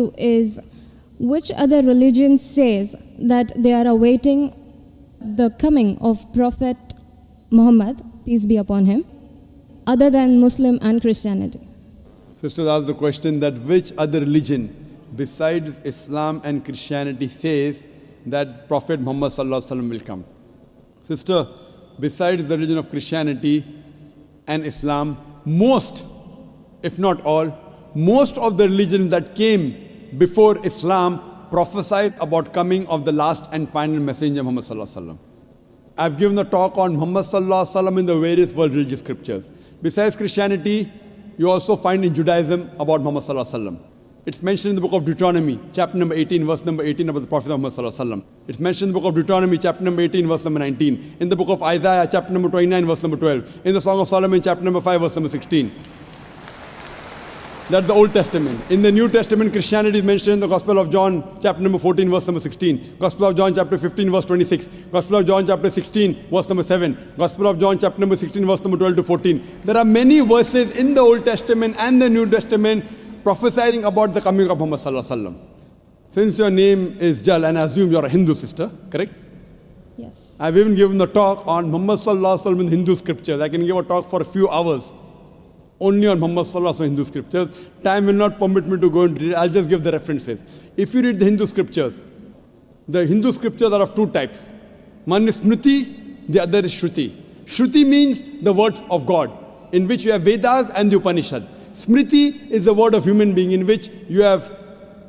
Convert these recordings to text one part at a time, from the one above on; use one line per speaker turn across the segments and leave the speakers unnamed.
you is, which other religion says that they are awaiting the coming of Prophet Muhammad, peace be upon him, other than Muslim and Christianity?
Sisters asked the question that which other religion besides Islam and Christianity says that Prophet Muhammad sallallahu alaihi wasallam will come. Sister, besides the religion of Christianity and Islam, most, if not all, most of the religions that came before Islam prophesied about coming of the last and final messenger Muhammad sallallahu alaihi wasallam. I've given a talk on Muhammad sallallahu alaihi wasallam in the various world religious scriptures. Besides Christianity, you also find in Judaism about Muhammad sallallahu alaihi wasallam. It's mentioned in the book of Deuteronomy, chapter number 18, verse number 18 about the Prophet Muhammad sallallahu alaihi wasallam. It's mentioned in the book of Deuteronomy, chapter number 18, verse number 19. In the book of Isaiah, chapter number 29, verse number 12. In the Song of Solomon, chapter number 5, verse number 16. That's the Old Testament. In the New Testament, Christianity is mentioned in the Gospel of John, chapter number 14, verse number 16. Gospel of John, chapter 15, verse 26. Gospel of John, chapter 16, verse number 7. Gospel of John, chapter number 16, verse number 12 to 14. There are many verses in the Old Testament and the New Testament prophesying about the coming of Muhammad sallallahu alaihi wasallam. Since your name is Jal, and I assume you're a Hindu sister, correct?
Yes.
I've even given the talk on Muhammad sallallahu alaihi wasallam in Hindu scriptures. I can give a talk for a few hours only on Muhammad sallallahu alaihi wasallam Hindu scriptures. Time will not permit me to go into it. I'll just give the references. If you read the Hindu scriptures are of two types. One is Smriti, the other is Shruti. Shruti means the words of God, in which you have Vedas and the Upanishad. Smriti is the word of human being, in which you have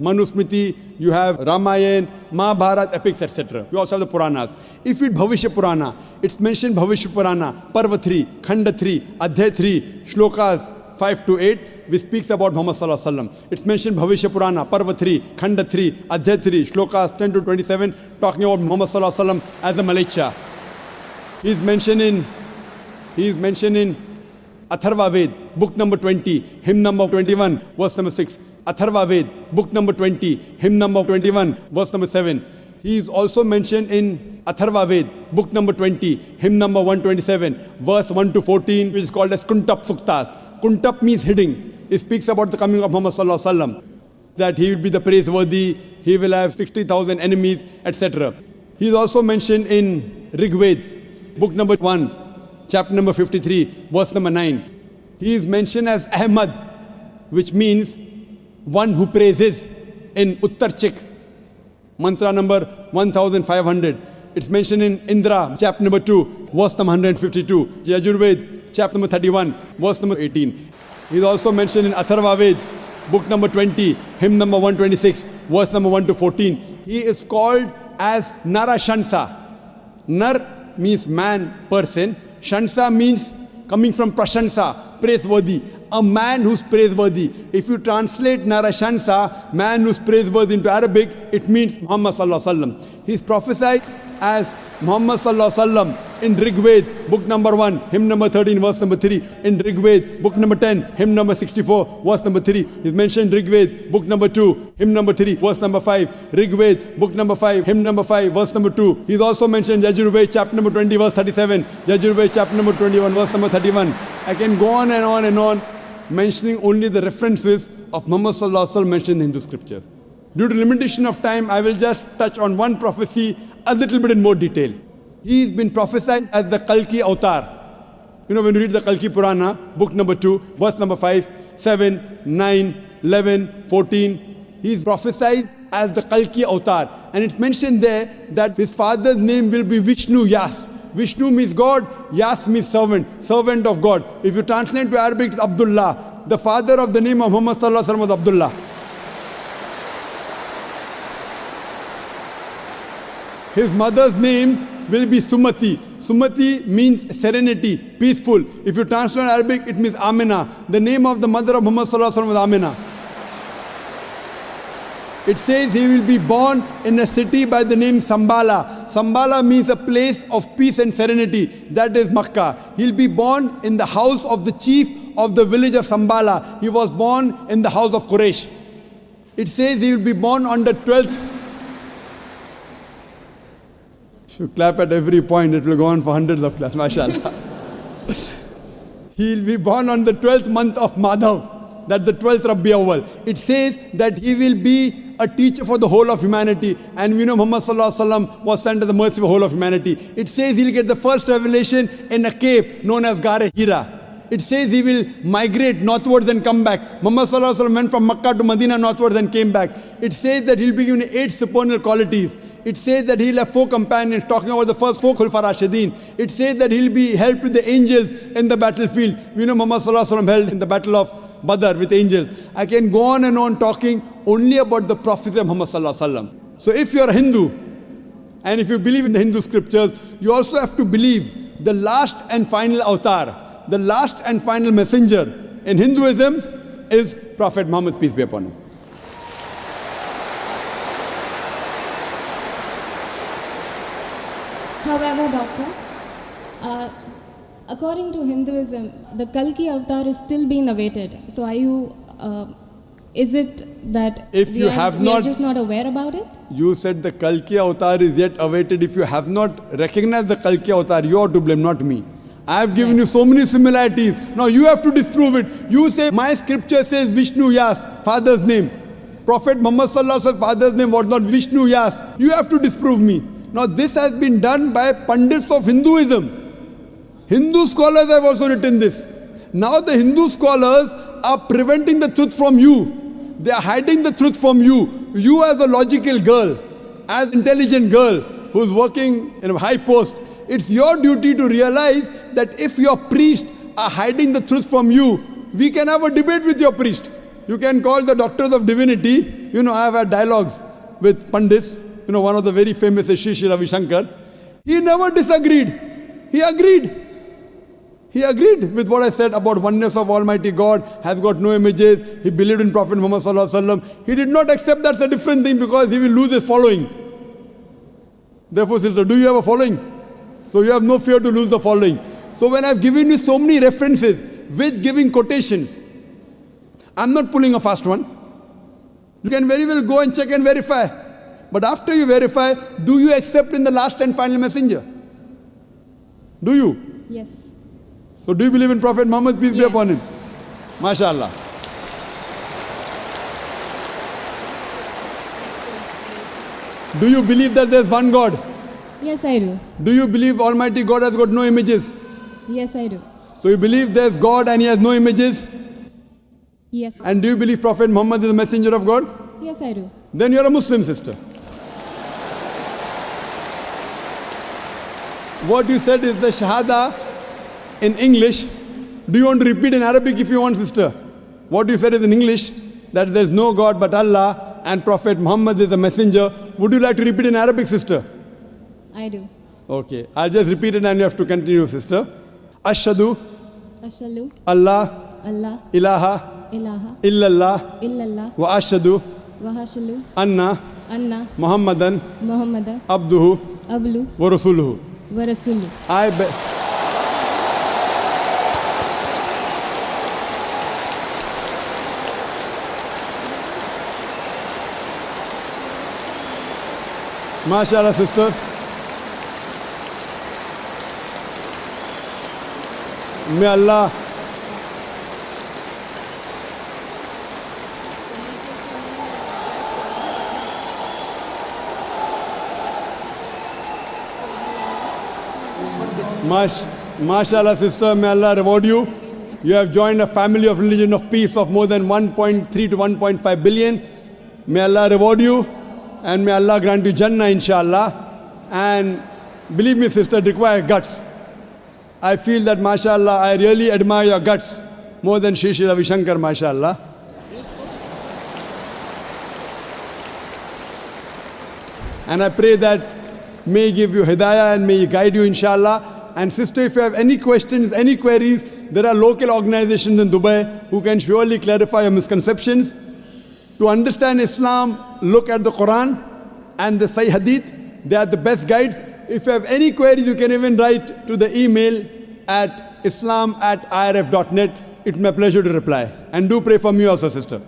Manusmriti, you have Ramayana, Mahabharata, epics, etc. You also have the Puranas. If you read Bhavishya Purana, it's mentioned Bhavishya Purana, Parva 3, Khanda 3, Adhyay 3, Shlokas 5 to 8, which speaks about Muhammad sallallahu alaihi wasallam. It's mentioned Bhavishya Purana, Parva 3, Khanda 3, Adhyay 3, Shlokas 10 to 27, talking about Muhammad sallallahu alaihi wasallam as a Malacha. He is mentioned in Atharva Ved, book number 20, hymn number 21, verse number 6. Atharva Ved, book number 20, hymn number 21, verse number 7. He is also mentioned in Atharva Ved, book number 20, hymn number 127, verse 1 to 14, which is called as Kuntap Suktas. Kuntap means hidden. It speaks about the coming of Muhammad sallallahu alaihi wasallam, that he will be the praiseworthy, he will have 60,000 enemies, etc. He is also mentioned in Rig Ved, book number 1, chapter number 53, verse number 9. He is mentioned as Ahmad, which means one who praises, in Uttarchik, mantra number 1500. It's mentioned in Indra, chapter number 2, verse number 152. Yajurved, chapter number 31, verse number 18. He is also mentioned in Atharva Ved, book number 20, hymn number 126, verse number 1 to 14. He is called as Narashansa. Nar means man, person. Shansa means coming from Prashansa, praiseworthy. A man who's praiseworthy. If you translate Narashansa, man who's praiseworthy, into Arabic, it means Muhammad sallallahu alaihi wasallam. He's prophesied as Muhammad sallallahu alaihi wasallam in Rig Ved, book number 1, hymn number 13, verse number 3. In Rig Ved, book number 10, hymn number 64, verse number 3. He's mentioned Rig Ved, book number 2, hymn number 3, verse number 5. Rig Ved, book number 5, hymn number 5, verse number 2. He's also mentioned Yajurved, chapter number 20, verse 37. Yajurved, chapter number 21, verse number 31. I can go on and on and on, mentioning only the references of Muhammad sallallahu alaihi wasallam mentioned in Hindu scriptures. Due to limitation of time, I will just touch on one prophecy a little bit in more detail. He's been prophesied as the Kalki Avatar. You know, when you read the Kalki Purana, book number 2, verse number 5, 7, 9, 11, 14, he's prophesied as the Kalki Avatar. And it's mentioned there that his father's name will be Vishnu Yas. Vishnu means God, Yas means servant, servant of God. If you translate to Arabic, it's Abdullah. The father of the name of Muhammad sallallahu alaihi wasallam was Abdullah. His mother's name will be Sumati. Sumati means serenity, peaceful. If you translate Arabic, it means Amina. The name of the mother of Muhammad sallallahu alaihi wasallam was Amina. It says he will be born in a city by the name Sambala. Sambala means a place of peace and serenity. That is Makkah. He'll be born in the house of the chief of the village of Sambala. He was born in the house of Quraysh. It says he will be born on the 12th. If you clap at every point, it will go on for hundreds of claps, mashallah. He will be born on the 12th month of Madhav. that the 12th Rabi Awwal. It says that he will be a teacher for the whole of humanity. And we know Muhammad Sallallahu Alaihi Wasallam was sent as the mercy for the whole of humanity. It says he'll get the first revelation in a cave known as Ghar Hira. It says he will migrate northwards and come back. Muhammad Sallallahu Alaihi Wasallam went from Makkah to Medina northwards and came back. It says that he'll be given 8 supernal qualities. It says that he'll have 4 companions, talking about the first 4 Khulfa Rashidin. It says that he'll be helped with the angels in the battlefield. We know Muhammad Sallallahu Alaihi Wasallam held in the battle of Badr with angels. I can go on and on talking only about the prophecy of Muhammad Sallallahu Alaihi Wasallam. So if you're a Hindu, and if you believe in the Hindu scriptures, you also have to believe the last and final avatar, the last and final messenger in Hinduism is Prophet Muhammad, peace be upon him.
However, Doctor, according to Hinduism, the Kalki avatar is still being awaited. So are you, is it that
If you have
we are
not-
just not aware about it?
You said the Kalki avatar is yet awaited. If you have not recognized the Kalki avatar, you are to blame, not me. I have given you so many similarities. Now you have to disprove it. You say, my scripture says Vishnu Yas, father's name. Prophet Muhammad Sallallahu Alaihi Wasallam's father's name was not Vishnu Yas. You have to disprove me. Now this has been done by pundits of Hinduism. Hindu scholars have also written this. Now the Hindu scholars are preventing the truth from you. They are hiding the truth from you. You as a logical girl, as intelligent girl who's working in a high post, it's your duty to realize that if your priests are hiding the truth from you, we can have a debate with your priest. You can call the doctors of divinity. You know, I have had dialogues with Pandits. You know, one of the very famous is Sri Sri Ravi Shankar. He never disagreed. He agreed. He agreed with what I said about oneness of Almighty God, has got no images. He believed in Prophet Muhammad Sallallahu Alaihi Wasallam. He did not accept that's a different thing because he will lose his following. Therefore, sister, do you have a following? So you have no fear to lose the following. So when I've given you so many references with giving quotations, I'm not pulling a fast one. You can very well go and check and verify. But after you verify, do you accept in the last and final messenger? Do you?
Yes.
So do you believe in Prophet Muhammad, peace be
Yes.
upon him? MashaAllah. Do you believe that there's one God?
Yes, I do.
Do you believe Almighty God has got no images?
Yes, I do.
So you believe there's God and he has no images?
Yes.
And do you believe Prophet Muhammad is a messenger of God?
Yes, I do.
Then you're a Muslim, sister. What you said is the Shahada in English. Do you want to repeat in Arabic if you want, sister? What you said is in English, that there's no God but Allah and Prophet Muhammad is a messenger. Would you like to repeat in Arabic, sister?
I do.
Okay, I'll just repeat it and you have to continue, sister. Ashhadu
Ashalu,
Allah
Allah,
ilaha
ilaha,
illallah
illallah,
wa ashhadu
wahashalu,
anna
anna,
Muhammadan
Muhammada,
abduhu
ablu,
wa rasuluhu.
wa rasulu.
I be MashaAllah, sister. May Allah MashaAllah, sister, may Allah reward you. You have joined a family of religion of peace of more than 1.3 to 1.5 billion. May Allah reward you and may Allah grant you Jannah, inshallah. And believe me, sister, it requires guts. I feel that, mashallah, I really admire your guts more than Sri Sri Ravi Shankar, mashallah. And I pray that may He give you hidayah and may He guide you, inshallah. And sister, if you have any questions, any queries, there are local organizations in Dubai who can surely clarify your misconceptions. To understand Islam, look at the Quran and the Sahih Hadith. They are the best guides. If you have any queries, you can even write to the email at islam@irf.net. It's my pleasure to reply. And do pray for me also, sister.